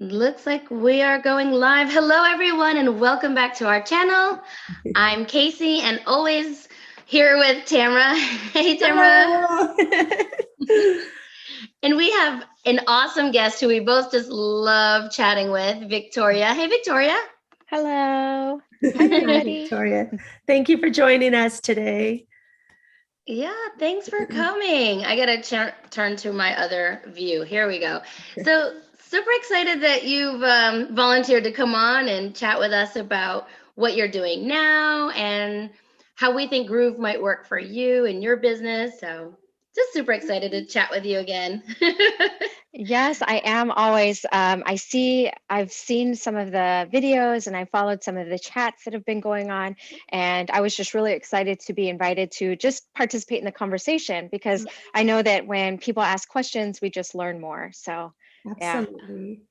Looks like we are going live. Hello, everyone, and welcome back to our channel. I'm Casey, and always here with Tamara. Hey, Tamara. Hello. And we have an awesome guest who we both just love chatting with, Victoria. Hey, Victoria. Hello. Hi, Hi, everybody. Victoria. Thank you for joining us today. Yeah, thanks for coming. I gotta turn to my other view. Here we go. So super excited that you've volunteered to come on and chat with us about what you're doing now and how we think Groove might work for you and your business. So just super excited to chat with you again. Yes, I am always. I've seen some of the videos and I followed some of the chats that have been going on. And I was just really excited to be invited to just participate in the conversation because I know that when people ask questions, we just learn more. So, yeah. Absolutely.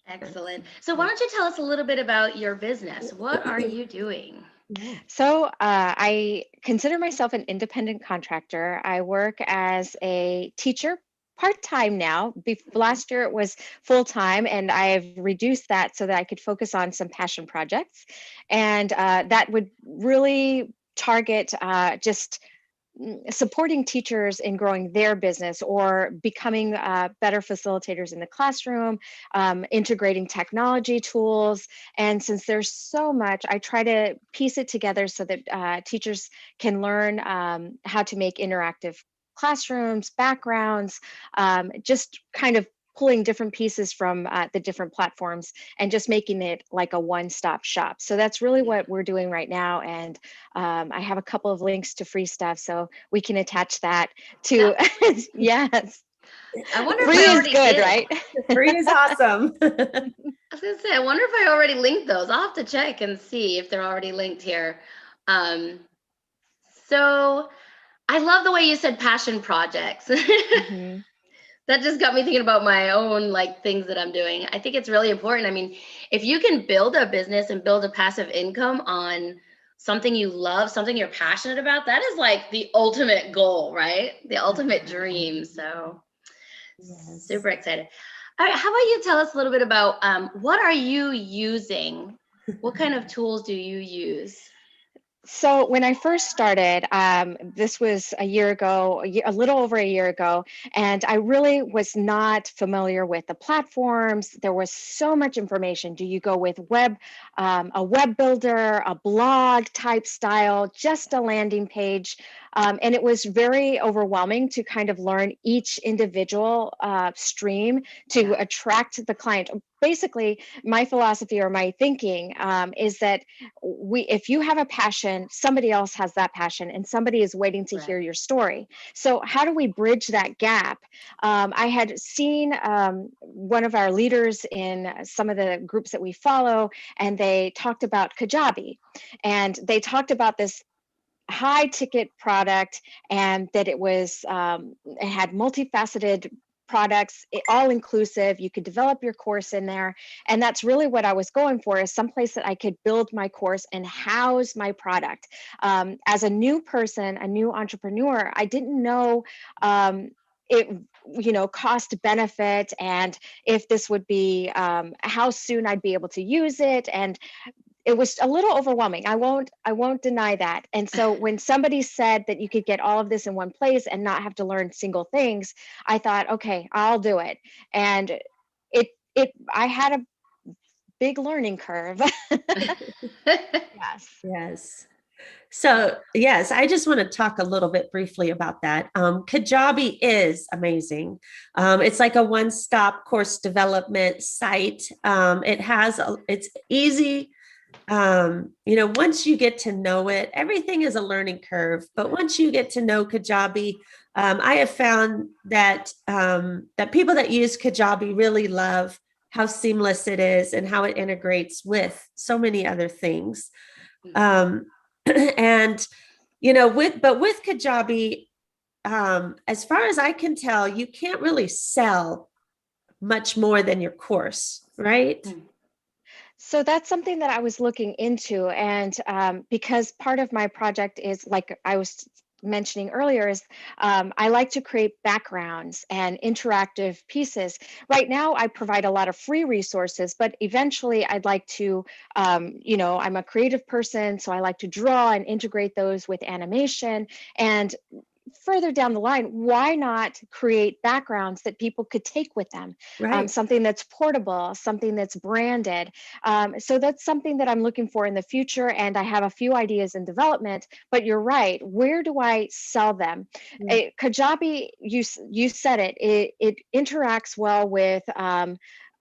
Excellent. So why don't you tell us a little bit about your business? What are you doing? Yeah. So I consider myself an independent contractor. I work as a teacher part-time now. Last year it was full-time, and I've reduced that so that I could focus on some passion projects. And that would really target just supporting teachers in growing their business or becoming better facilitators in the classroom, integrating technology tools. And since there's so much, I try to piece it together so that teachers can learn how to make interactive classrooms, backgrounds, just kind of pulling different pieces from the different platforms and just making it like a one-stop shop. So that's really what we're doing right now. And I have a couple of links to free stuff, so we can attach that to, yes. I wonder if Free I is already good, did. right? Free is awesome. I was gonna say, I wonder if I already linked those. I'll have to check and see if they're already linked here. Um, so I love the way you said passion projects. Mhm. That just got me thinking about my own like things that I'm doing. I think it's really important. I mean, if you can build a business and build a passive income on something you love, something you're passionate about, that is like the ultimate goal, right? The ultimate dream. So Yes. super excited. All right, how about you tell us a little bit about what are you using? What kind of tools do you use? So when I first started, this was a year ago, a little over a year ago, and I really was not familiar with the platforms. There was so much information. Do you go with a web builder, a blog type style, just a landing page? And it was very overwhelming to kind of learn each individual stream to attract the client. Basically, my philosophy or my thinking is that if you have a passion, somebody else has that passion and somebody is waiting to hear your story. So how do we bridge that gap? I had seen one of our leaders in some of the groups that we follow, and they talked about Kajabi, and they talked about this high ticket product, and that it had multifaceted products, all inclusive. You could develop your course in there. And that's really what I was going for, is someplace that I could build my course and house my product. As a new person, a new entrepreneur, I didn't know it, cost benefit, and if this would be how soon I'd be able to use it. And it was a little overwhelming. I won't deny that. And so when somebody said that you could get all of this in one place and not have to learn single things, I thought, okay, I'll do it. And I had a big learning curve. Yes. Yes. So, yes, I just want to talk a little bit briefly about that. Kajabi is amazing. It's like a one-stop course development site. It's easy. Once you get to know it, everything is a learning curve. But once you get to know Kajabi, I have found that people that use Kajabi really love how seamless it is and how it integrates with so many other things. Um, and with Kajabi, as far as I can tell, you can't really sell much more than your course, right? So that's something that I was looking into. And because part of my project is, like I was mentioning earlier is I like to create backgrounds and interactive pieces. Right now, I provide a lot of free resources, but eventually I'd like to, I'm a creative person, so I like to draw and integrate those with animation. And further down the line, why not create backgrounds that people could take with them? Right. Something that's portable, something that's branded. So that's something that I'm looking for in the future. And I have a few ideas in development, but you're right. Where do I sell them? Kajabi, you said it interacts well with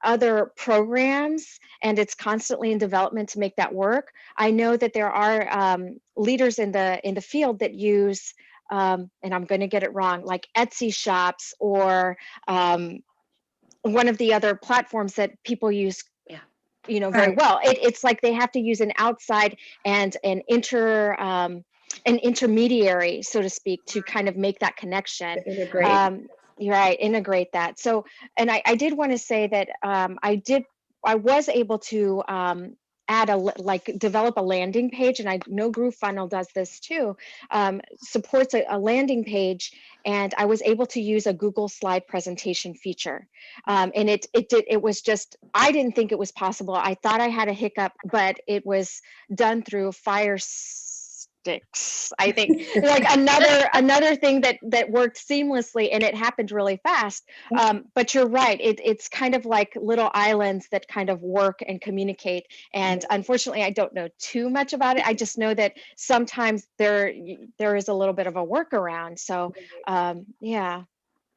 other programs, and it's constantly in development to make that work. I know that there are leaders in the field that use and I'm going to get it wrong, like Etsy shops or one of the other platforms that people use, very well. It's like they have to use an outside and an intermediary, so to speak, to kind of make that connection. Integrate. You're right, integrate that. So, and I did want to say that I was able to develop a landing page, and I know GrooveFunnel does this too, supports a landing page, and I was able to use a Google slide presentation feature. And it was just, I didn't think it was possible. I thought I had a hiccup, but it was done through Fire Sticks, I think. Like another thing that worked seamlessly, and it happened really fast. But you're right, it's kind of like little islands that kind of work and communicate. And unfortunately, I don't know too much about it. I just know that sometimes there is a little bit of a workaround. So yeah.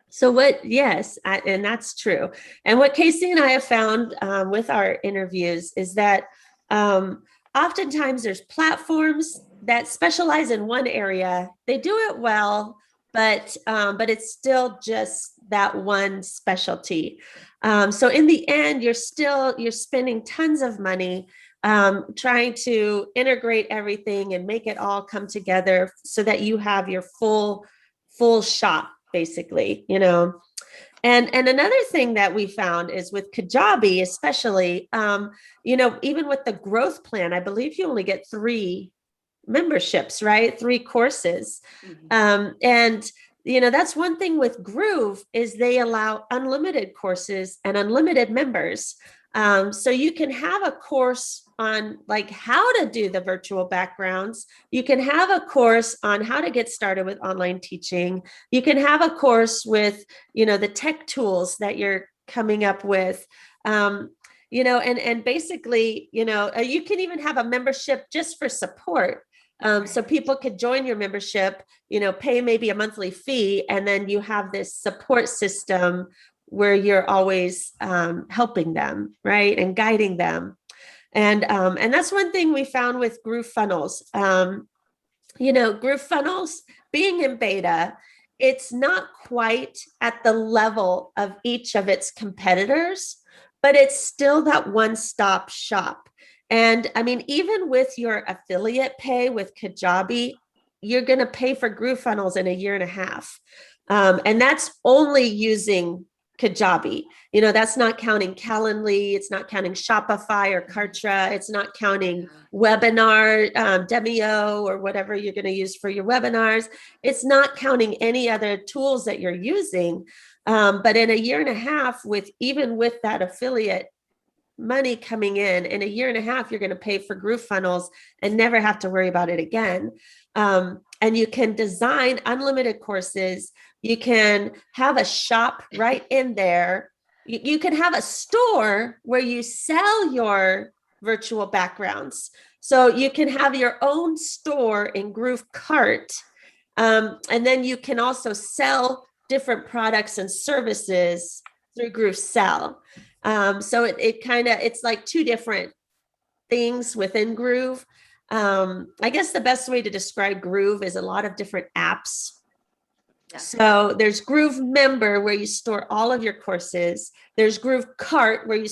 So yes, and that's true. And what Kasie and I have found with our interviews is that oftentimes there's platforms that specialize in one area. They do it well, but it's still just that one specialty. So in the end, you're spending tons of money trying to integrate everything and make it all come together so that you have your full shop, basically, And another thing that we found is with Kajabi, especially, even with the growth plan, I believe you only get 3 memberships, right? 3 courses. And that's one thing with Groove is they allow unlimited courses and unlimited members. So you can have a course on like how to do the virtual backgrounds. You can have a course on how to get started with online teaching. You can have a course with, the tech tools that you're coming up with. And basically, you can even have a membership just for support. So people could join your membership, pay maybe a monthly fee, and then you have this support system where you're always helping them, right, and guiding them. And that's one thing we found with GrooveFunnels. GrooveFunnels being in beta, it's not quite at the level of each of its competitors, but it's still that one-stop shop. And I mean, even with your affiliate pay with Kajabi, you're going to pay for GrooveFunnels in a year and a half. And that's only using Kajabi. That's not counting Calendly. It's not counting Shopify or Kartra. It's not counting Webinar, Demio, or whatever you're going to use for your webinars. It's not counting any other tools that you're using. But in a year and a half, even with that affiliate money coming in a year and a half, you're going to pay for GrooveFunnels and never have to worry about it again. And you can design unlimited courses. You can have a shop right in there. You can have a store where you sell your virtual backgrounds. So you can have your own store in Groove Cart. And then you can also sell different products and services through Groove Sell. So it's like 2 different things within Groove. I guess the best way to describe Groove is a lot of different apps. Yeah. So there's GrooveMember, where you store all of your courses. There's Groove Cart, where you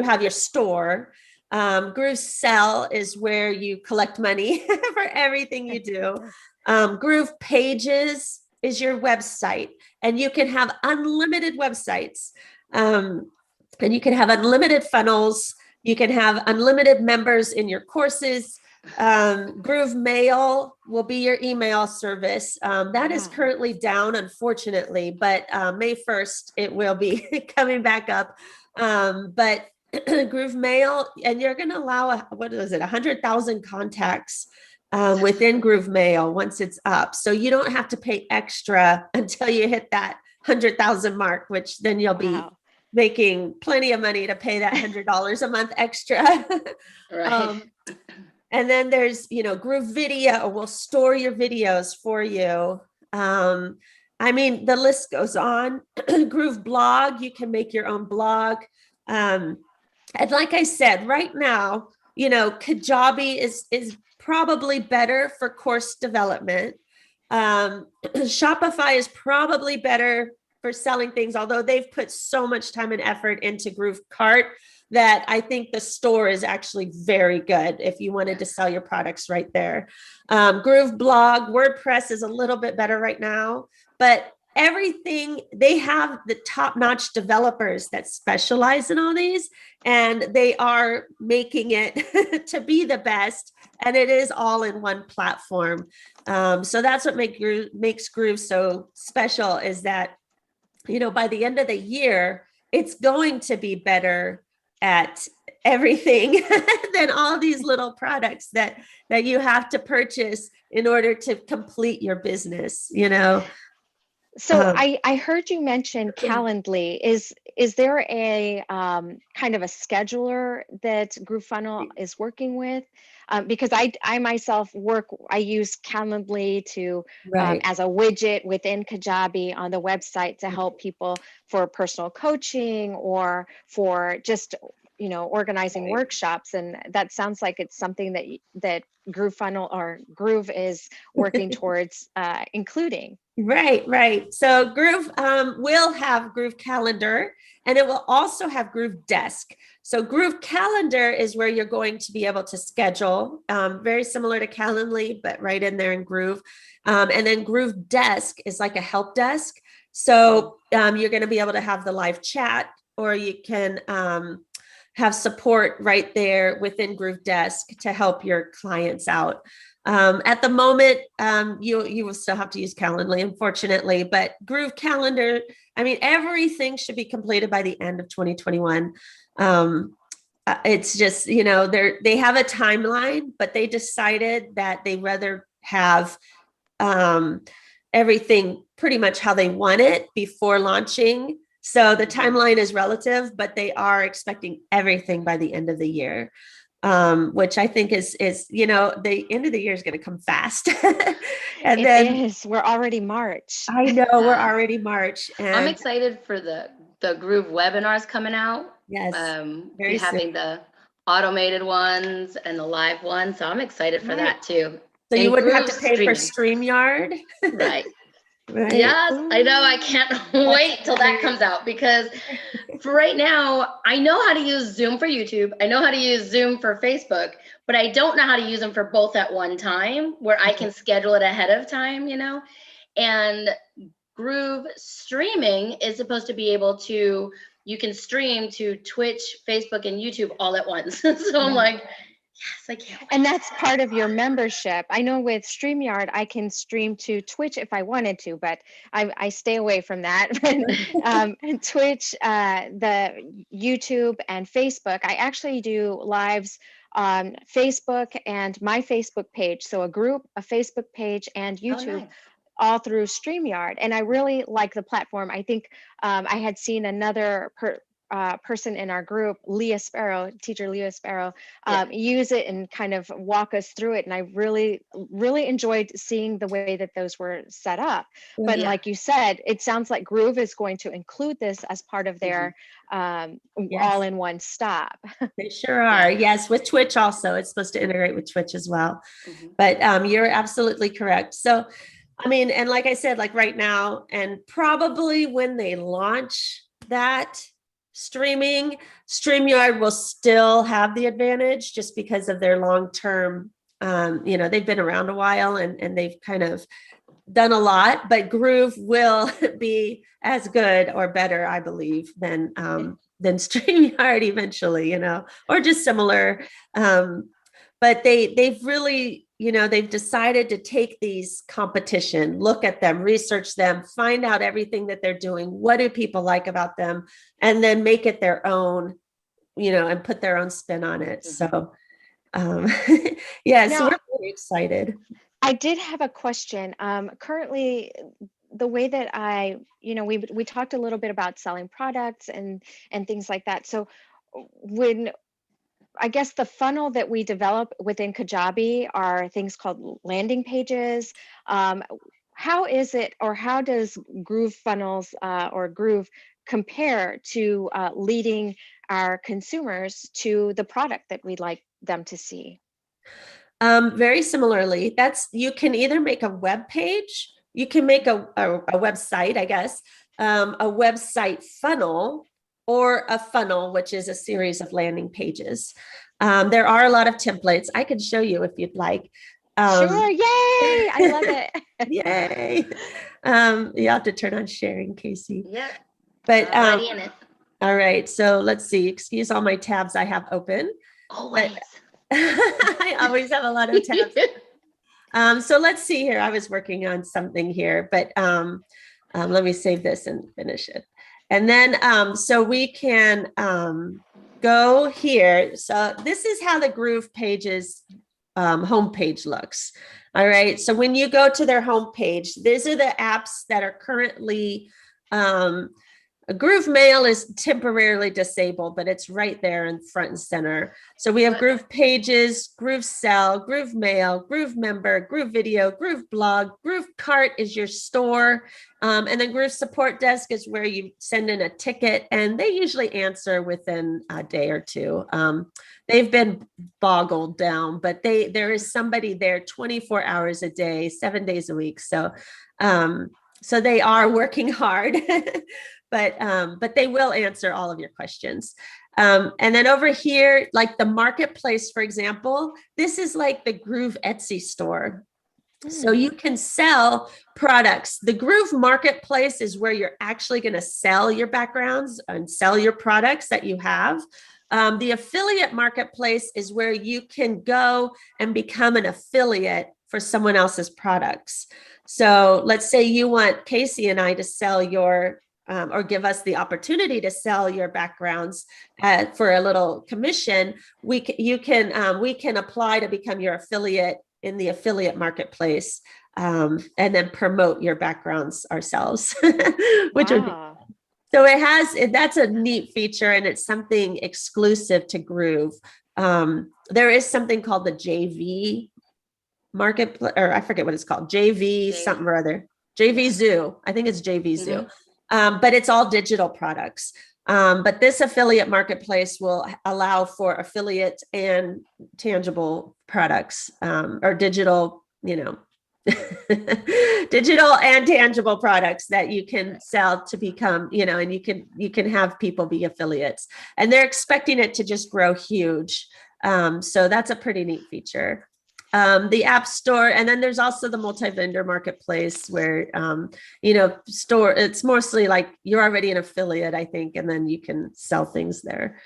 have your store. Groove Sell is where you collect money for everything you do. GroovePages is your website, and you can have unlimited websites. And you can have unlimited funnels. You can have unlimited members in your courses. Groove Mail will be your email service. That is currently down, unfortunately, but May 1st, it will be coming back up. But Groove Mail, and you're going to allow, what is it, 100,000 contacts within Groove Mail once it's up. So you don't have to pay extra until you hit that 100,000 mark, which then you'll be making plenty of money to pay that $100 a month extra. Right. And then there's, Groove Video will store your videos for you. I mean, the list goes on. Groove Blog, you can make your own blog. And like I said, right now, Kajabi is probably better for course development. Shopify is probably better for selling things, although they've put so much time and effort into Groove Cart that I think the store is actually very good if you wanted to sell your products right there. Groove Blog, WordPress is a little bit better right now, but everything, they have the top-notch developers that specialize in all these, and they are making it to be the best, and it is all in one platform. So that's what makes Groove so special, is that, by the end of the year, it's going to be better at everything than all these little products that you have to purchase in order to complete your business, So I heard you mention Calendly. Is there a kind of a scheduler that GrooveFunnel is working with? Because I myself I use Calendly to as a widget within Kajabi on the website to help people for personal coaching or for just organizing workshops, and that sounds like it's something that GrooveFunnel or Groove is working towards including. Right. So Groove will have Groove Calendar, and it will also have Groove Desk. So Groove Calendar is where you're going to be able to schedule, very similar to Calendly, but right in there in Groove. And then Groove Desk is like a help desk. So you're going to be able to have the live chat, or you can have support right there within Groove Desk to help your clients out. At the moment, you will still have to use Calendly, unfortunately, but Groove Calendar, I mean, everything should be completed by the end of 2021. It's just, they have a timeline, but they decided that they rather have everything pretty much how they want it before launching. So the timeline is relative, but they are expecting everything by the end of the year. Which I think is the end of the year is going to come fast. And we're already March. I know we're already March. And I'm excited for the Groove webinars coming out. Yes. We're having the automated ones and the live ones. So I'm excited for that too. So you wouldn't have to pay for StreamYard. Right. Right. Yes, I know. I can't wait till that comes out, because for right now, I know how to use Zoom for YouTube. I know how to use Zoom for Facebook, but I don't know how to use them for both at one time, where I can schedule it ahead of time, and Groove streaming is supposed to be able to, you can stream to Twitch, Facebook, and YouTube all at once. So I'm like, yes, I can't wait. And that's part of your membership. I know with StreamYard, I can stream to Twitch if I wanted to, but I stay away from that. And Twitch, the YouTube and Facebook, I actually do lives on Facebook and my Facebook page. So a group, a Facebook page, and YouTube. Nice. All through StreamYard. And I really like the platform. I think I had seen another person in our group, teacher Leah Sparrow, use it and kind of walk us through it. And I really, really enjoyed seeing the way that those were set up. But like you said, it sounds like Groove is going to include this as part of their all-in-one stop. They sure are. Yes, with Twitch also. It's supposed to integrate with Twitch as well. But you're absolutely correct. So, I mean, and like I said, like right now, and probably when they launch that streaming, StreamYard will still have the advantage just because of their long-term, they've been around a while and they've kind of done a lot, but Groove will be as good or better, I believe, than StreamYard eventually, or just similar. but they've really, they've decided to take these competition, look at them, research them, find out everything that they're doing. What do people like about them? And then make it their own, and put their own spin on it. So, yeah, so we're very excited. I did have a question. Currently, the way that we talked a little bit about selling products and things like that. So when I guess the funnel that we develop within Kajabi are things called landing pages. How is it, or how does GrooveFunnels or Groove compare to leading our consumers to the product that we'd like them to see? Very similarly, you can either make a web page, you can make a website, I guess, a website funnel, or a funnel, which is a series of landing pages. There are a lot of templates. I can show you if you'd like. Sure, yay! I love it. Yay! You have to turn on sharing, Kasie. Yeah. But already in it. All right. So let's see. Excuse all my tabs I have open. Always. I always have a lot of tabs. So let's see here. I was working on something here, but let me save this and finish it. And then, so we can go here. So this is how the GroovePages homepage looks. All right. So when you go to their homepage, these are the apps that are currently, GrooveMail is temporarily disabled, but it's right there in front and center. So we have GroovePages, GrooveSell, GrooveMail, GrooveMember, GrooveVideo, GrooveBlog, GrooveCart is your store. And then Groove Support Desk is where you send in a ticket, and they usually answer within a day or two. They've been boggled down, but there is somebody there 24 hours a day, 7 days a week. So they are working hard. But they will answer all of your questions. And then over here, like the marketplace, for example, this is like the Groove Etsy store. So you can sell products. The Groove Marketplace is where you're actually going to sell your backgrounds and sell your products that you have. The affiliate marketplace is where you can go and become an affiliate for someone else's products. So let's say you want Kasie and I to sell your or give us the opportunity to sell your backgrounds for a little commission. We can apply to become your affiliate in the affiliate marketplace, and then promote your backgrounds ourselves, which would be, so that's a neat feature, and it's something exclusive to Groove. There is something called the JV marketplace, or I forget what it's called, JV something or other, JV Zoo. I think it's JV Zoo. But it's all digital products. But this affiliate marketplace will allow for affiliate and tangible products, or digital, digital and tangible products that you can sell to become, and you can have people be affiliates, and they're expecting it to just grow huge. So that's a pretty neat feature. The app store, and then there's also the multi-vendor marketplace where, it's mostly like you're already an affiliate, I think, and then you can sell things there.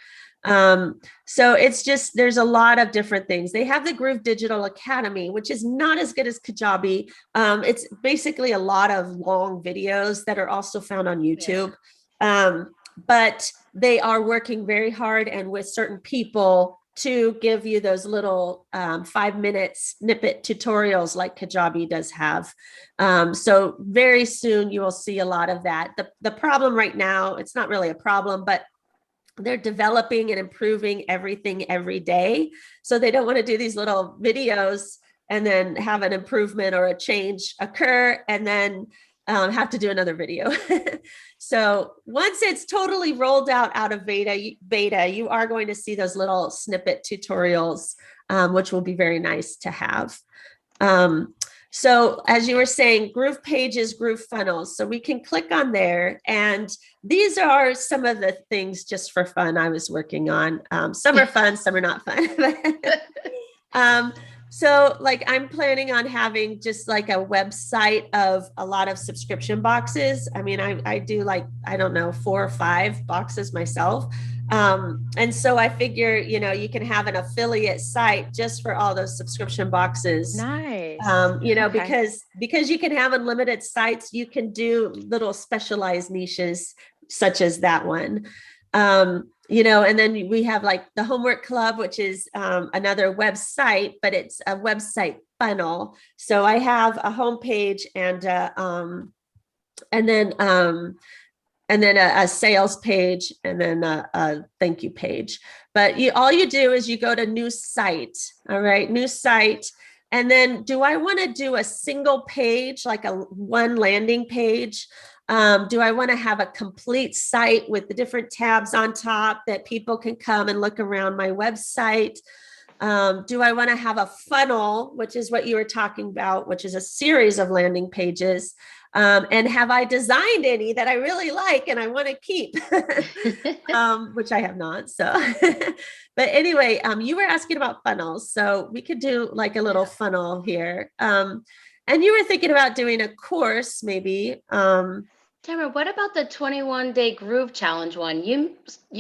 So it's just, there's a lot of different things. They have the Groove Digital Academy, which is not as good as Kajabi. It's basically a lot of long videos that are also found on YouTube. But they are working very hard and with certain people to give you those little 5-minute snippet tutorials like Kajabi does have. So very soon you will see a lot of that. The problem right now, it's not really a problem, but they're developing and improving everything every day. So they don't want to do these little videos and then have an improvement or a change occur and then have to do another video. So once it's totally rolled out of beta, you are going to see those little snippet tutorials, which will be very nice to have. So as you were saying, GroovePages, GrooveFunnels. So we can click on there, and these are some of the things just for fun I was working on. Some are fun, some are not fun. So like I'm planning on having just like a website of a lot of subscription boxes. I mean, I do like, I don't know, 4 or 5 boxes myself. And so I figure, you can have an affiliate site just for all those subscription boxes. Nice. Okay. Because you can have unlimited sites, you can do little specialized niches such as that one. And then we have like the Homework Club, which is another website, but it's a website funnel. So I have a homepage and then a sales page, and then a thank you page. But all you do is you go to new site. All right, new site. And then do I want to do a single page, like one landing page? Do I want to have a complete site with the different tabs on top that people can come and look around my website? Do I want to have a funnel, which is what you were talking about, which is a series of landing pages? And have I designed any that I really like and I want to keep, which I have not. So, but anyway, you were asking about funnels. So we could do like a little funnel here. And you were thinking about doing a course maybe. Tamara, what about the 21-day Groove Challenge one? You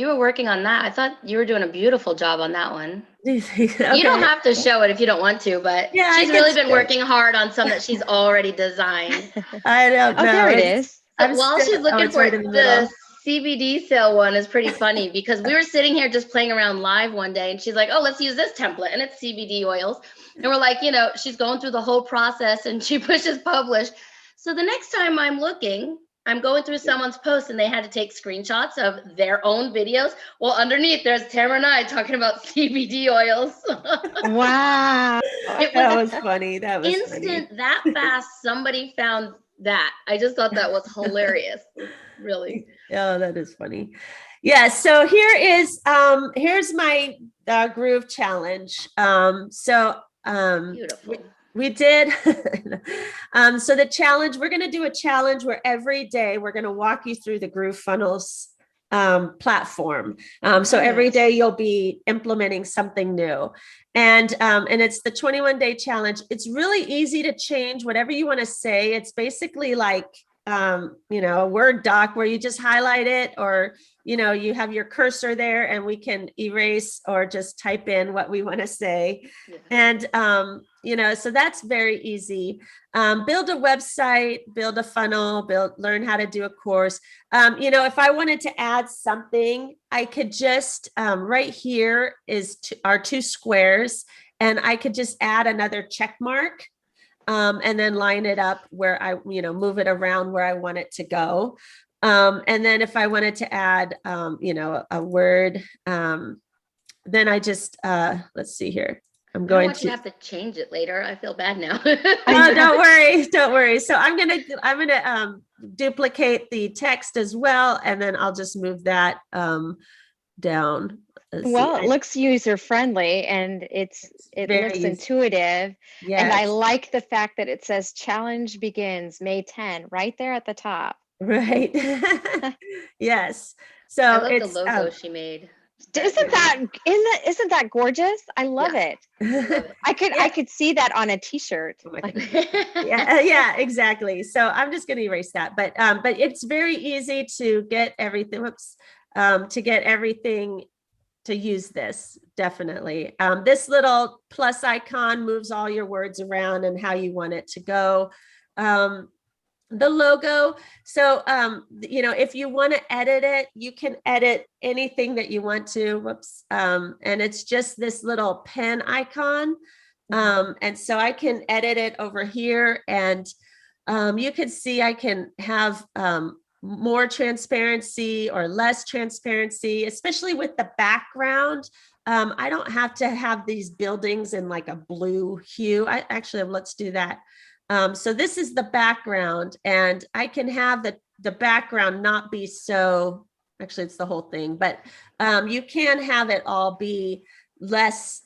were working on that. I thought you were doing a beautiful job on that one. Okay. You don't have to show it if you don't want to, but yeah, she's really been working hard on some that she's already designed. I don't know. Oh, there it is. So while she's looking for it, the CBD sale one is pretty funny because we were sitting here just playing around live one day and she's like, oh, let's use this template, and it's CBD oils. And we're like, she's going through the whole process and she pushes publish. So the next time I'm going through someone's post and they had to take screenshots of their own videos. Well, underneath there's Tamara and I talking about CBD oils. Wow. That was funny. That was instant, funny. That fast, somebody found that. I just thought that was hilarious. Really. Oh, that is funny. Yeah. So here's my Groove Challenge. Beautiful. We did. So the challenge, we're going to do a challenge where every day we're going to walk you through the GrooveFunnels platform. So every day you'll be implementing something new. And it's the 21-day challenge. It's really easy to change whatever you want to say. It's basically like, a Word doc where you just highlight it, or, you have your cursor there and we can erase or just type in what we want to say. Yeah. And, so that's very easy. Build a website, build a funnel, learn how to do a course. If I wanted to add something, I could just, right here are two squares, and I could just add another check mark. And then line it up where I, move it around where I want it to go. And then if I wanted to add, a word, then I just, let's see here. I'm going to have to change it later. I feel bad now. Oh, don't worry. So I'm going to duplicate the text as well. And then I'll just move that down. Well, it looks user friendly and it looks intuitive. Yes. And I like the fact that it says challenge begins May 10 right there at the top. Right. Yes. So I love the logo she made. Isn't that gorgeous? I love it. I could see that on a t-shirt. Yeah, exactly. So I'm just going to erase that, but it's very easy to get everything. To use this, definitely. This little plus icon moves all your words around and how you want it to go. The logo. So, if you want to edit it, you can edit anything that you want to. And it's just this little pen icon. And so I can edit it over here, and you can see I can have more transparency or less transparency, especially with the background. I don't have to have these buildings in like a blue hue. Let's do that. So this is the background, and I can have the background not be so, actually it's the whole thing, but you can have it all be less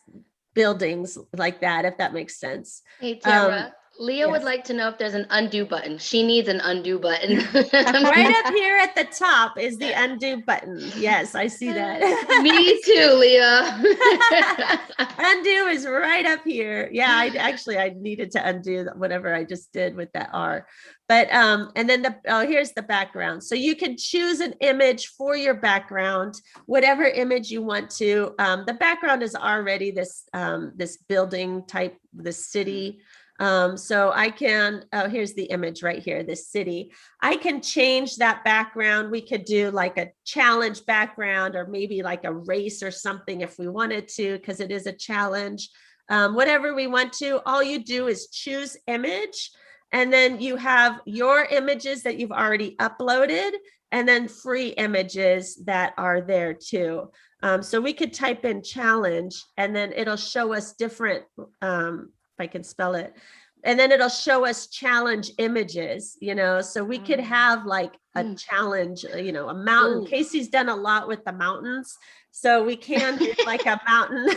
buildings like that, if that makes sense. Hey, Tamara, Leah would Yes. like to know if there's an undo button. She needs an undo button. Right up here at the top is the undo button. Yes, I see that. Me too, Leah. Undo is right up here. Yeah, I needed to undo whatever I just did with that R. But and then here's the background. So you can choose an image for your background, whatever image you want to. The background is already this this building type, this city. So I can, here's the image right here, this city. I can change that background. We could do like a challenge background, or maybe like a race or something if we wanted to, because it is a challenge. Whatever we want to, all you do is choose image, and then you have your images that you've already uploaded, and then free images that are there too. So we could type in challenge, and then it'll show us different, if I can spell it. And then it'll show us challenge images, so we could have like a challenge, a mountain. Ooh. Kasie's done a lot with the mountains. So we can do like a mountain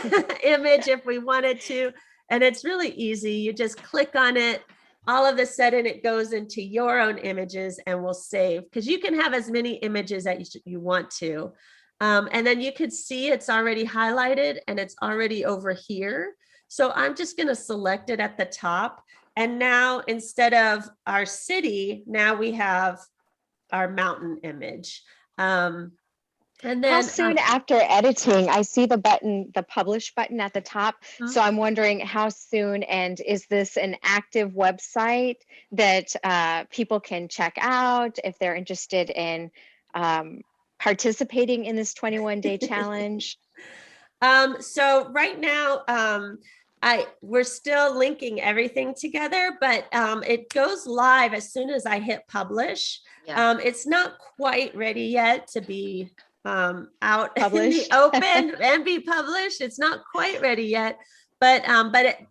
image if we wanted to. And it's really easy. You just click on it. All of a sudden it goes into your own images and will save, because you can have as many images as you want to. And then you could see it's already highlighted and it's already over here. So I'm just going to select it at the top. And now instead of our city, now we have our mountain image. And then how soon after editing, I see the button, the publish button at the top. So I'm wondering how soon, and is this an active website that people can check out if they're interested in participating in this 21-day challenge? So right now, we're still linking everything together, but it goes live as soon as I hit publish. Yeah. It's not quite ready yet to be out Published. in the open and be published. It's not quite ready yet, but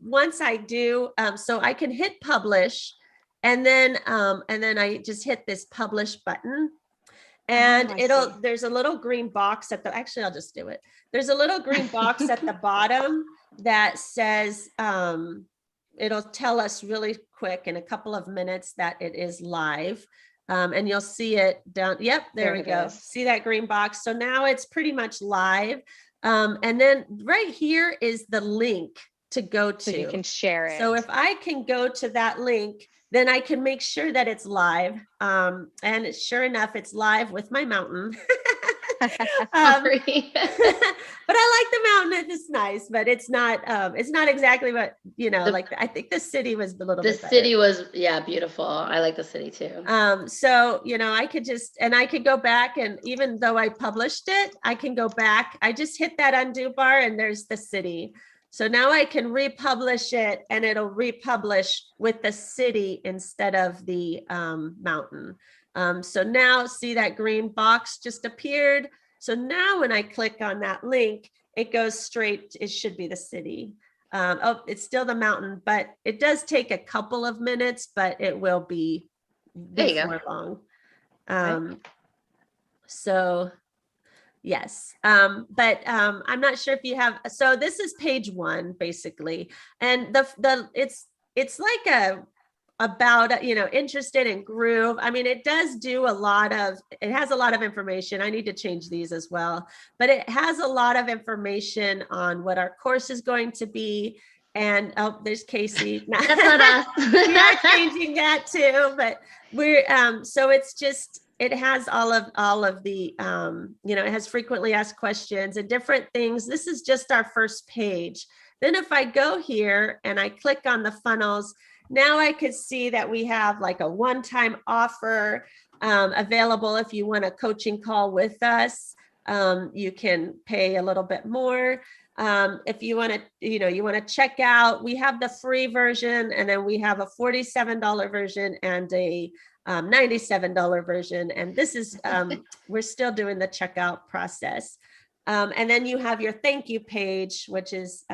once I do, so I can hit publish, and then I just hit this publish button. And there's a little green box actually, I'll just do it. There's a little green box at the bottom that says, it'll tell us really quick in a couple of minutes that it is live. And you'll see it down. Yep, there we go. See that green box. So now it's pretty much live. And then right here is the link to go to. So you can share it. So if I can go to that link, then I can make sure that it's live. And sure enough, it's live with my mountain. But I like the mountain. It's nice, but it's not exactly what, I think the city was a little bit better. The city was, beautiful. I like the city too. So, I could go back, and even though I published it, I can go back. I just hit that undo bar and there's the city. So now I can republish it, and it'll republish with the city instead of the mountain. So now see that green box just appeared. So now when I click on that link, it goes straight, it should be the city. It's still the mountain, but it does take a couple of minutes, but it will be before long. So yes, but I'm not sure if you have, so this is page 1 basically, and it's like about interested in Groove. I mean, it does do it has a lot of information. I need to change these as well, but it has a lot of information on what our course is going to be. And there's Kasie. That's not us. We are changing that too, but we're so it's just, it has all of the it has frequently asked questions and different things. This is just our first page. Then if I go here and I click on the funnels, now I could see that we have like a one-time offer available. If you want a coaching call with us, you can pay a little bit more. If you want to, you want to check out, we have the free version, and then we have a $47 version and a $97 version. And this is, we're still doing the checkout process. And then you have your thank you page, which is,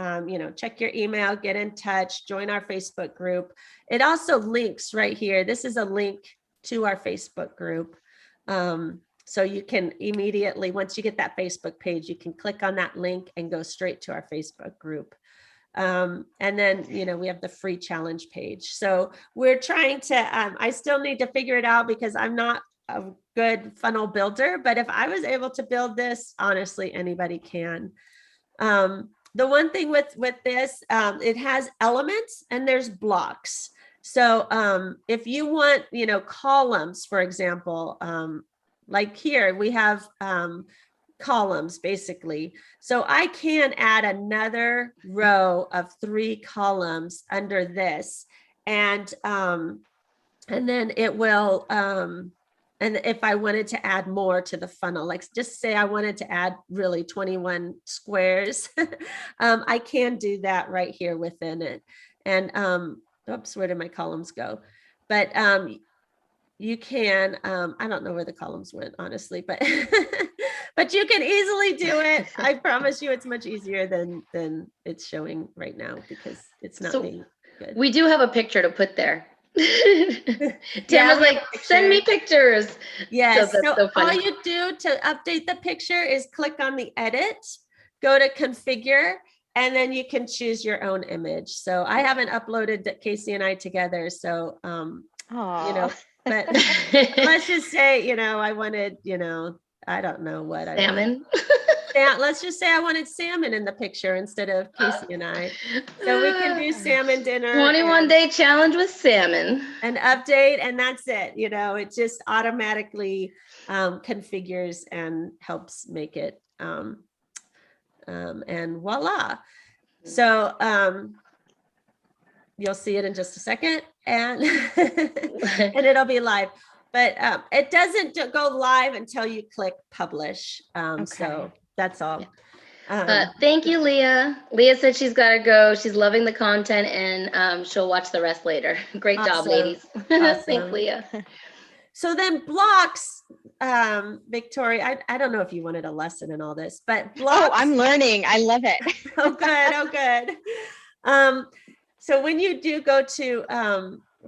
check your email, get in touch, join our Facebook group. It also links right here. This is a link to our Facebook group. So you can immediately, once you get that Facebook page, you can click on that link and go straight to our Facebook group. And then, we have the free challenge page. So we're trying to, I still need to figure it out because I'm not a good funnel builder, but if I was able to build this, honestly, anybody can. The one thing with this, it has elements and there's blocks. So if you want, columns, for example, like here we have columns basically. So I can add another row of 3 columns under this, and then it will, and if I wanted to add more to the funnel, like just say I wanted to add really 21 squares, I can do that right here within it. And oops, where did my columns go? But you can, I don't know where the columns went, honestly, but but you can easily do it. I promise you it's much easier than it's showing right now because it's not being good. We do have a picture to put there. Tamara's like, send me pictures. Yes. So all you do to update the picture is click on the edit, go to configure, and then you can choose your own image. So I haven't uploaded Kasie and I together. So, but let's just say, I wanted, I don't know what salmon. Let's just say I wanted salmon in the picture instead of Kasie and I. So we can do salmon dinner. 21-day challenge with salmon. An update, and that's it. It just automatically configures and helps make it. And voila. So you'll see it in just a second, and and it'll be live. But it doesn't go live until you click publish. So that's all. Thank you, Leah. Leah said she's got to go. She's loving the content, and she'll watch the rest later. Great job, ladies. Awesome. Thanks, Leah. So then blocks, Victoria, I don't know if you wanted a lesson in all this, but blocks. Oh, I'm learning. I love it. Oh, good. Oh, good. So when you do go to,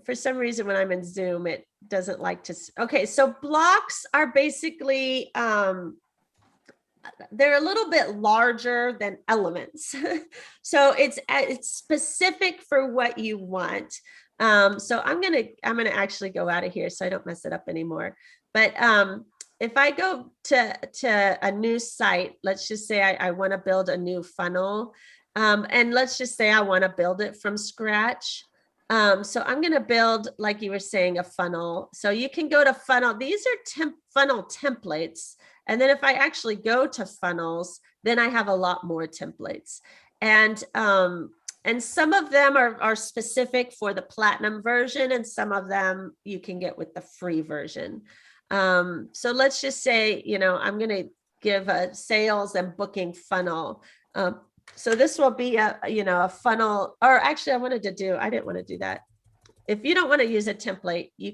for some reason, when I'm in Zoom, it doesn't like to. Okay, so blocks are basically, they're a little bit larger than elements. So it's specific for what you want. So I'm gonna actually go out of here so I don't mess it up anymore. But if I go to a new site, let's just say I want to build a new funnel, and let's just say I want to build it from scratch. So I'm going to build, like you were saying, a funnel. So you can go to funnel. These are funnel templates. And then if I actually go to funnels, then I have a lot more templates. And some of them are specific for the platinum version, and some of them you can get with the free version. So let's just say, I'm going to give a sales and booking funnel. So this will be a funnel, or actually I didn't want to do that. If you don't want to use a template, you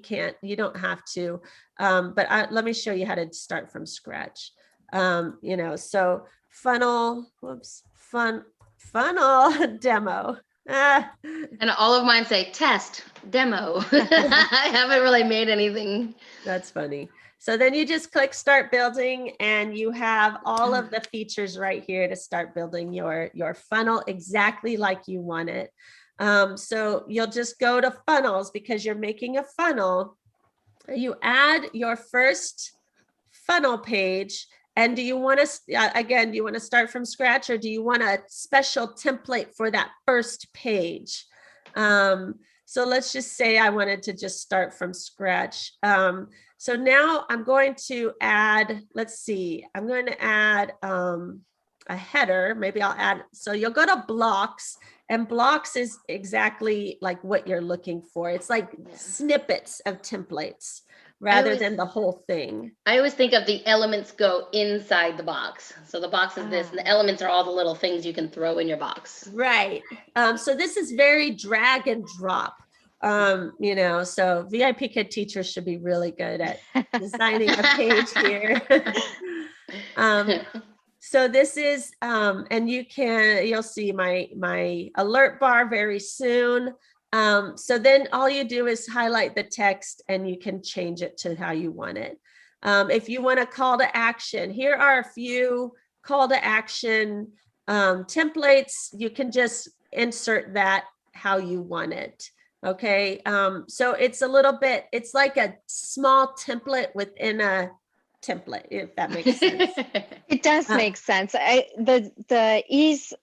don't have to, but let me show you how to start from scratch. So funnel demo. And all of mine say test demo. I haven't really made anything. That's funny. So then you just click start building, and you have all of the features right here to start building your funnel exactly like you want it. So you'll just go to funnels because you're making a funnel. You add your first funnel page. And do you want to start from scratch, or do you want a special template for that first page? So let's just say I wanted to just start from scratch. So now I'm going to add, I'm going to add a header. Maybe I'll add, so you'll go to blocks, and blocks is exactly like what you're looking for. It's like snippets of templates rather than the whole thing. I always think of the elements go inside the box. So the box is this, and the elements are all the little things you can throw in your box. Right. So this is very drag and drop. So VIP Kid teachers should be really good at designing a page here. So this is, and you'll see my alert bar very soon. So then all you do is highlight the text, and you can change it to how you want it. If you want a call to action, here are a few call to action templates. You can just insert that how you want it. Okay. So it's a little bit, it's like a small template within a template, if that makes sense. It does make sense. The ease,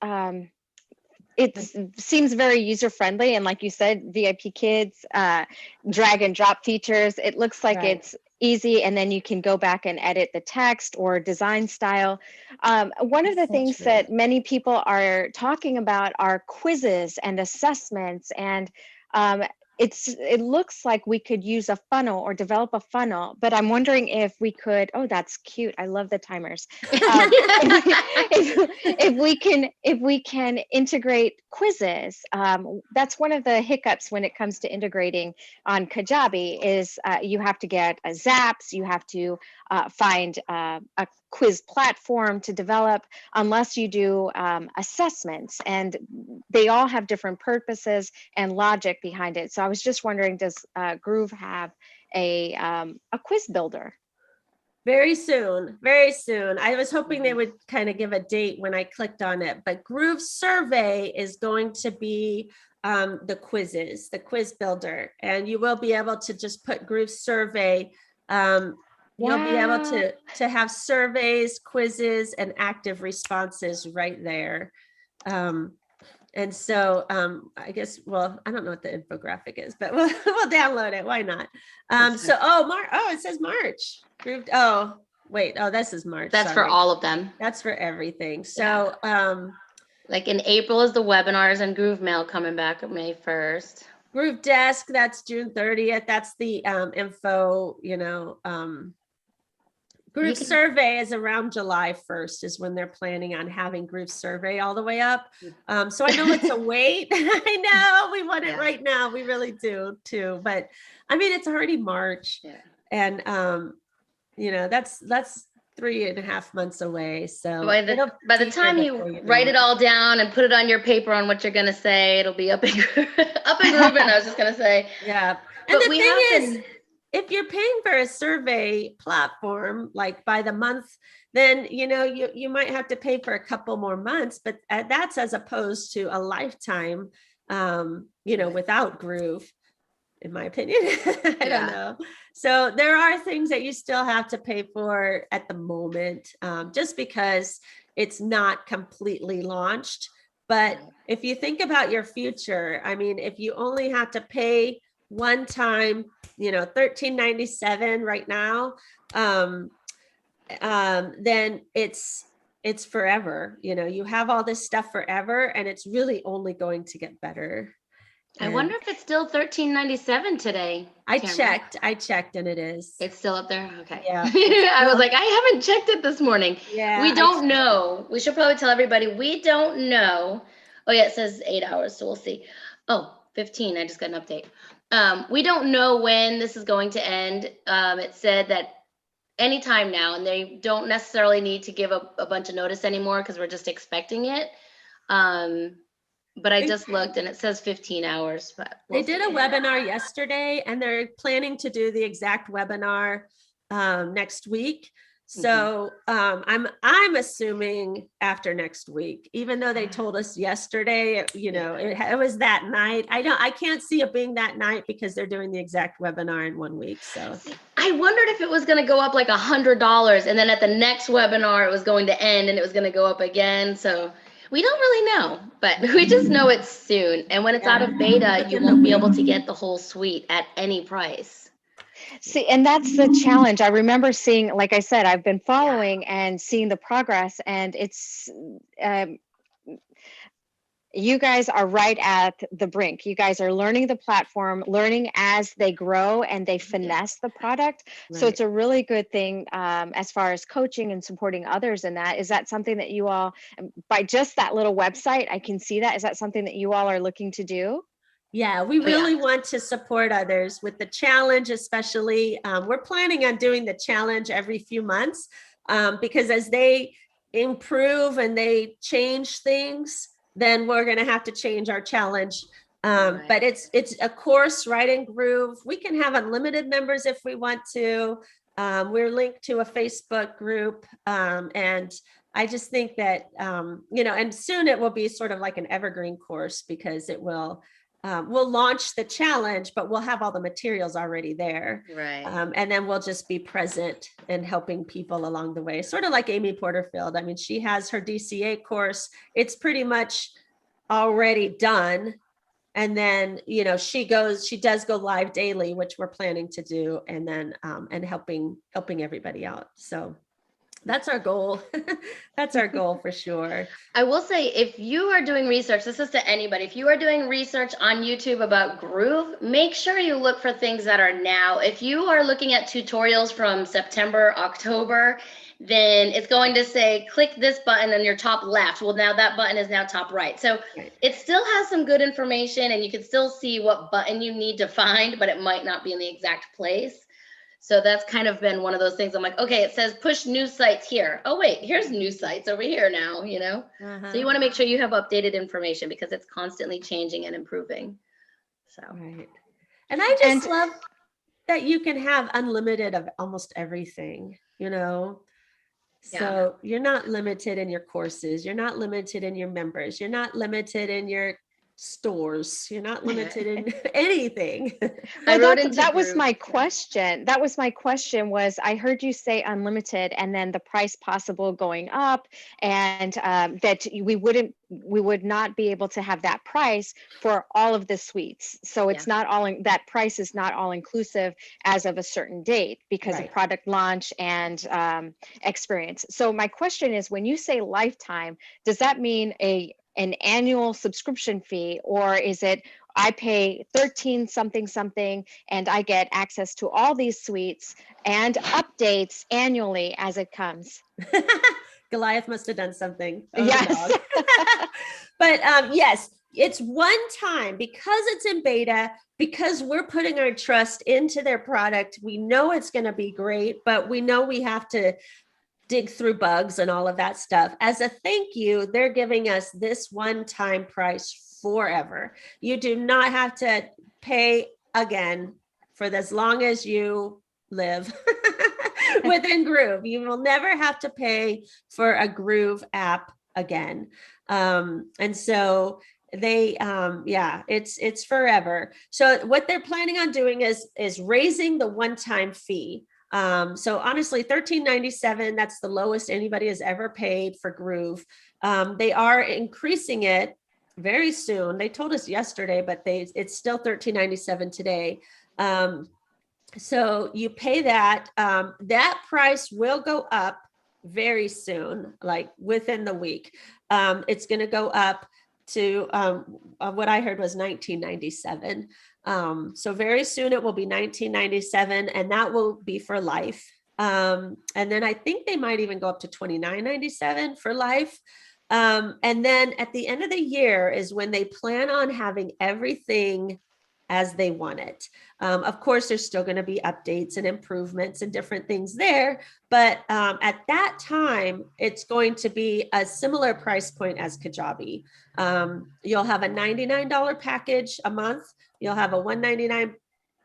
it seems very user friendly, and like you said, VIP kids, drag and drop features. It looks like it's easy, and then you can go back and edit the text or design style. One of the things that many people are talking about are quizzes and assessments, and it looks like we could use a funnel or develop a funnel, but I'm wondering if we could, oh, that's cute. I love the timers. If we can integrate quizzes, that's one of the hiccups when it comes to integrating on Kajabi is you have to get Zaps, you have to find a quiz platform to develop, unless you do assessments, and they all have different purposes and logic behind it. So I was just wondering, does Groove have a quiz builder? Very soon, very soon. I was hoping they would kind of give a date when I clicked on it, but Groove Survey is going to be the quizzes, the quiz builder, and you will be able to just put Groove Survey. You'll be able to have surveys, quizzes, and active responses right there. And so I guess, well, I don't know what the infographic is, but we'll download it. Why not? It says March. Oh, wait. Oh, this is March. That's for all of them. That's for everything. So like in April is the webinars, and Groove Mail coming back at May 1st. Groove Desk, that's June 30th. That's the info, Groove Survey is around July 1st is when they're planning on having Groove Survey all the way up. So I know it's a wait. I know we want it right now. We really do too. But I mean, it's already March, and that's 3.5 months away. So by the time you write it all down and put it on your paper on what you're going to say, it'll be up in Groove. I was just going to say. Yeah. And the thing is, if you're paying for a survey platform, like by the month, then, you might have to pay for a couple more months, but that's as opposed to a lifetime, without Groove, in my opinion. I don't know. So there are things that you still have to pay for at the moment, just because it's not completely launched. But if you think about your future, I mean, if you only have to pay one time, $13.97 right now, then it's forever. You have all this stuff forever, and it's really only going to get better. I wonder if it's still $13.97 today. I checked, and it is. It's still up there? Okay. Yeah. I was like, I haven't checked it this morning. Yeah. We don't know. We should probably tell everybody, we don't know. Oh yeah, it says 8 hours, so we'll see. Oh, 15, I just got an update. We don't know when this is going to end. It said that anytime now, and they don't necessarily need to give a bunch of notice anymore because we're just expecting it. But I just looked and it says 15 hours. But they did a webinar yesterday, and they're planning to do the exact webinar next week. So I'm assuming after next week, even though they told us yesterday, it was that night. I can't see it being that night because they're doing the exact webinar in 1 week. So I wondered if it was going to go up like $100, and then at the next webinar it was going to end and it was going to go up again. So we don't really know, but we just know it's soon. And when it's out of beta, you won't be able to get the whole suite at any price. See, and that's the challenge. I remember seeing, like I said, I've been following and seeing the progress, and it's, you guys are right at the brink. You guys are learning the platform, learning as they grow and they finesse the product. Right. So it's a really good thing as far as coaching and supporting others in that. Is that something that you all, by just that little website, I can see that. Is that something that you all are looking to do? Yeah, we really want to support others with the challenge, especially. We're planning on doing the challenge every few months because as they improve and they change things, then we're going to have to change our challenge. Right. But it's a course right in Groove. We can have unlimited members if we want to. We're linked to a Facebook group. And I just think that, and soon it will be sort of like an evergreen course, because it will, we'll launch the challenge, but we'll have all the materials already there. Right. And then we'll just be present and helping people along the way. Sort of like Amy Porterfield. I mean, she has her DCA course. It's pretty much already done. And then, she does go live daily, which we're planning to do, and then, and helping everybody out. So that's our goal. That's our goal for sure. I will say, if you are doing research, this is to anybody, if you are doing research on YouTube about Groove, make sure you look for things that are now. If you are looking at tutorials from September, October, then it's going to say, click this button on your top left. Well, now that button is now top right. So it still has some good information, and you can still see what button you need to find, but it might not be in the exact place. So that's kind of been one of those things. I'm like, okay, it says push new sites here. Oh, wait, here's new sites over here now, So you want to make sure you have updated information, because it's constantly changing and improving. So, right. And I just love that you can have unlimited of almost everything, So you're not limited in your courses. You're not limited in your members. You're not limited in your stores. You're not limited in anything. That was my question. That was my question was, I heard you say unlimited, and then the price possible going up, and that we would not be able to have that price for all of the suites. So it's not all that price is not all inclusive as of a certain date, because of product launch and experience. So my question is, when you say lifetime, does that mean an annual subscription fee, or is it I pay 13 something and I get access to all these suites and updates annually as it comes? Goliath must have done something. Yes. But yes, it's one time, because it's in beta, because we're putting our trust into their product. We know it's going to be great, but we know we have to dig through bugs and all of that stuff. As a thank you, they're giving us this one-time price forever. You do not have to pay again for as long as you live within Groove. You will never have to pay for a Groove app again. And so they, it's forever. So what they're planning on doing is raising the one-time fee. So honestly, $13.97, that's the lowest anybody has ever paid for Groove. They are increasing it very soon. They told us yesterday, but it's still $13.97 today. So you pay that. That price will go up very soon, like within the week. It's going to go up to what I heard was $19.97. So very soon it will be $19.97, and that will be for life. And then I think they might even go up to $29.97 for life. And then at the end of the year is when they plan on having everything as they want it. Of course, there's still going to be updates and improvements and different things there. But at that time, it's going to be a similar price point as Kajabi. You'll have a $99 package a month. You'll have a $199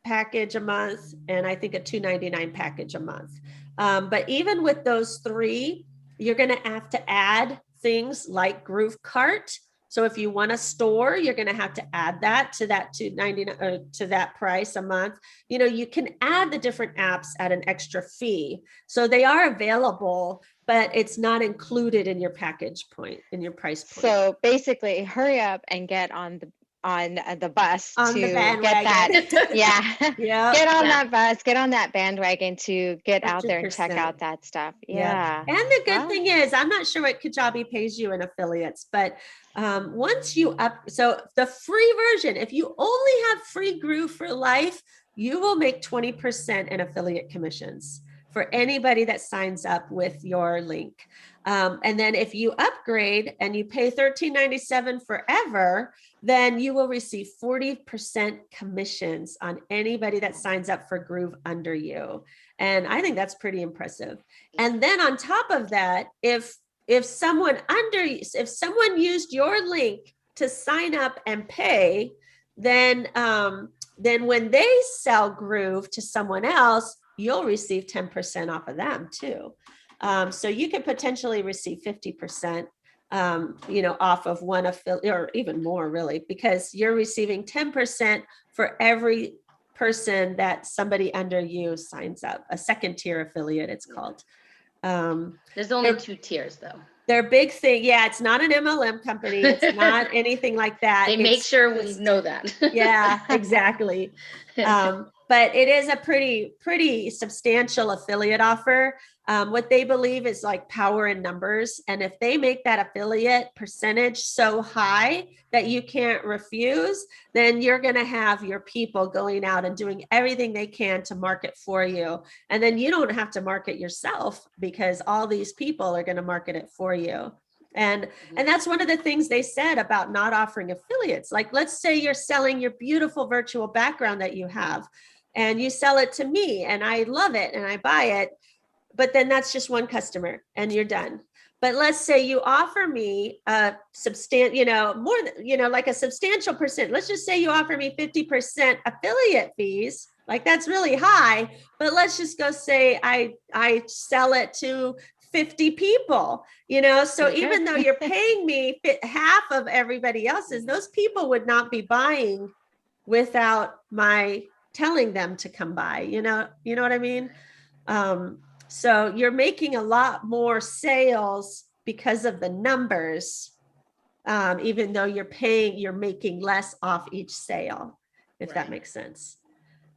package a month, and I think a $299 package a month. But even with those three, you're going to have to add things like Groove Cart. So if you want a store, you're going to have to add that to that $299 to that price a month. You can add the different apps at an extra fee. So they are available, but it's not included in your package point, in your price point. So basically, hurry up and get on the bus on to the get that. Get on that bus, get on that bandwagon to get 100%. Out there and check out that stuff. Yeah. And the good thing is, I'm not sure what Kajabi pays you in affiliates, but once you so the free version, if you only have free Groove for life, you will make 20% in affiliate commissions for anybody that signs up with your link. And then if you upgrade and you pay $13.97 forever, then you will receive 40% commissions on anybody that signs up for Groove under you. And I think that's pretty impressive. And then on top of that, if someone used your link to sign up and pay, then when they sell Groove to someone else, you'll receive 10% off of them too. So you could potentially receive 50%, off of one affiliate, or even more really, because you're receiving 10% for every person that somebody under you signs up, a second tier affiliate, it's called. There's only 2 tiers though. Their big thing. Yeah. It's not an MLM company. It's not anything like that. They make sure we know that. Yeah, exactly. But it is a pretty substantial affiliate offer. What they believe is like power in numbers. And if they make that affiliate percentage so high that you can't refuse, then you're going to have your people going out and doing everything they can to market for you. And then you don't have to market yourself, because all these people are going to market it for you. And that's one of the things they said about not offering affiliates. Like, let's say you're selling your beautiful virtual background that you have, and you sell it to me and I love it and I buy it, but then that's just one customer and you're done. But let's say you offer me a like a substantial percent. Let's just say you offer me 50% affiliate fees. Like, that's really high, but let's just go say I sell it to 50 people, so okay. Even though you're paying me half of everybody else's, those people would not be buying without my telling them to come buy, you know what I mean? So you're making a lot more sales because of the numbers, even though you're making less off each sale, if right. That makes sense.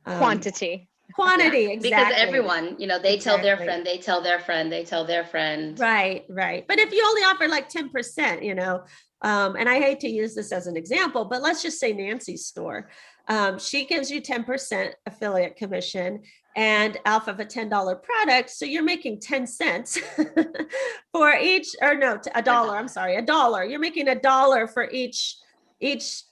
Quantity, yeah, exactly. Because everyone, they tell their friend, they tell their friend, they tell their friend. Right. But if you only offer like 10%, and I hate to use this as an example, but let's just say Nancy's store. She gives you 10% affiliate commission and off of a $10 product. So you're making 10 cents for each, or no, $1. I'm sorry, $1. You're making $1 for each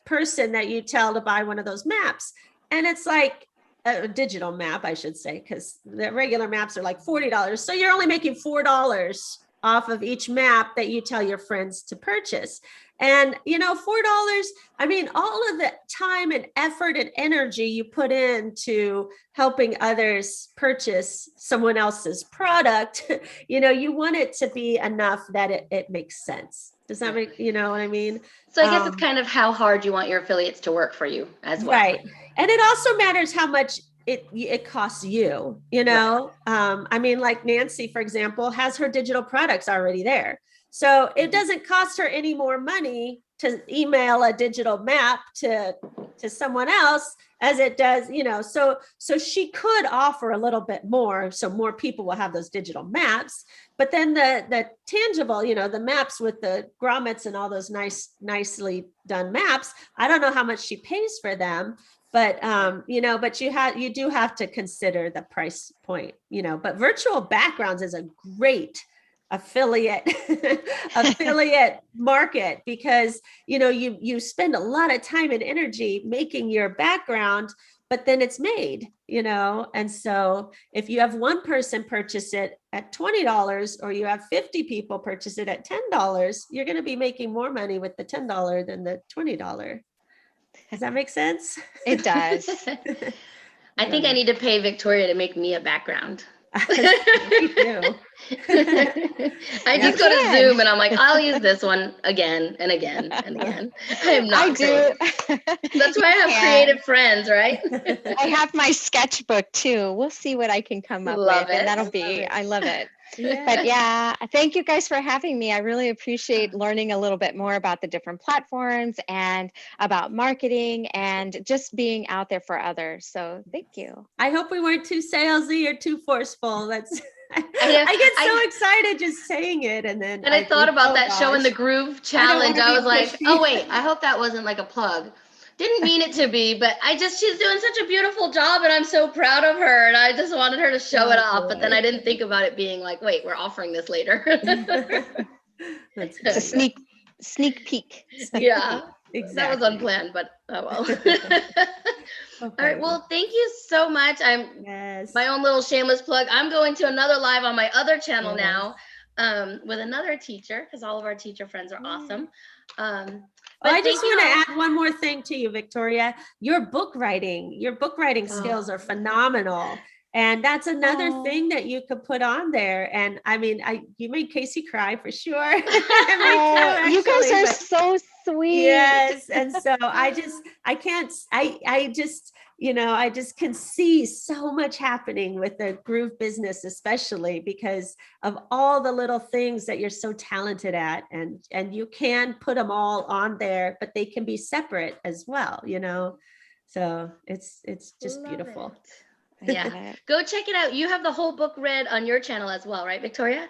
person that you tell to buy one of those maps. And it's like a digital map, I should say, because the regular maps are like $40. So you're only making $4 off of each map that you tell your friends to purchase. And, $4, I mean, all of the time and effort and energy you put into helping others purchase someone else's product, you want it to be enough that it makes sense. Does that make, what I mean? So I guess it's kind of how hard you want your affiliates to work for you as well. Right. And it also matters how much it costs you, Right. I mean, like Nancy, for example, has her digital products already there. So it doesn't cost her any more money to email a digital map to someone else as it does, so she could offer a little bit more, so more people will have those digital maps. But then the tangible, the maps with the grommets and all those nicely done maps, I don't know how much she pays for them. But, but you do have to consider the price point, but virtual backgrounds is a great affiliate market, because, you spend a lot of time and energy making your background, but then it's made, and so if you have one person purchase it at $20 or you have 50 people purchase it at $10, you're going to be making more money with the $10 than the $20. Does that make sense? It does. I think I need to pay Victoria to make me a background. Me too. I just go to Zoom and I'm like, I'll use this one again and again and again. I am not. I do. That's why I have creative friends, right? I have my sketchbook too. We'll see what I can come up with, and that'll be. I love it. Yeah. But yeah, thank you guys for having me. I really appreciate learning a little bit more about the different platforms and about marketing and just being out there for others. So thank you. I hope we weren't too salesy or too forceful. That's I get so excited just saying it. And I thought about that show in the Groove Challenge. I was like, oh wait, I hope that wasn't like a plug. Didn't mean it to be, but she's doing such a beautiful job and I'm so proud of her. And I just wanted her to show it off. But then I didn't think about it being like, wait, we're offering this later. That's it's a sneak peek. Yeah, exactly. That was unplanned, but oh well. Okay. All right. Well, thank you so much. My own little shameless plug. I'm going to another live on my other channel now with another teacher, because all of our teacher friends are awesome. I just want to add one more thing to you, Victoria. Your book writing skills are phenomenal. And that's another Oh. thing that you could put on there. And I mean, you made Casey cry for sure. Me too, Oh, you guys actually, are but- so sweet. Yes. And so I just can see so much happening with the Groove business, especially because of all the little things that you're so talented at. And you can put them all on there, but they can be separate as well, So it's just Love beautiful. it. Yeah. Love it. Go check it out. You have the whole book read on your channel as well, right, Victoria?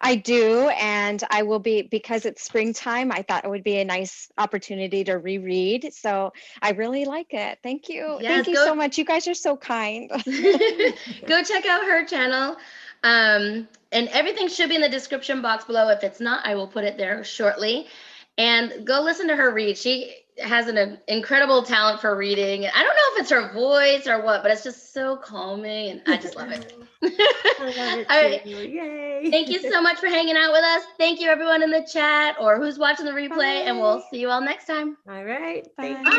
I do, and I will be, because it's springtime, I thought it would be a nice opportunity to reread. So I really like it. Thank you. Yes, Thank you go- so much. You guys are so kind. Go check out her channel. And everything should be in the description box below. If it's not, I will put it there shortly. And go listen to her read. She has an incredible talent for reading. I don't know if it's her voice or what, but it's just so calming, and I just love it. I love it All right. too. Yay. Thank you so much for hanging out with us. Thank you, everyone in the chat or who's watching the replay, and we'll Bye. see you all next time. All right. Thank Bye. you.